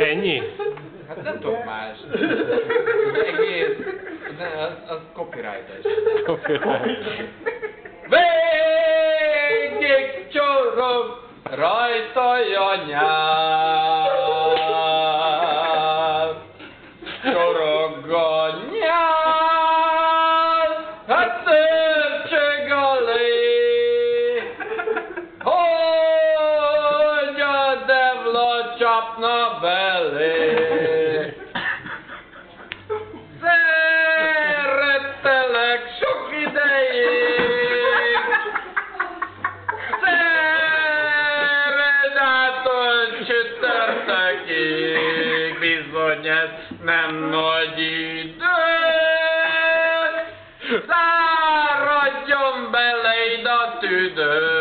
Ennyi? Hát nem tudok más. Egész... Az copyright-es. Copyright. Végig csorog rajta a nyál. Csorog a nyál, hát szörcsög a lé. Hogy a devla csapna belé. Szerettelek sok ideig. Szered ától csütörtökig. Bizony ez nem nagy idő. Száradjon bele ide a tüdő.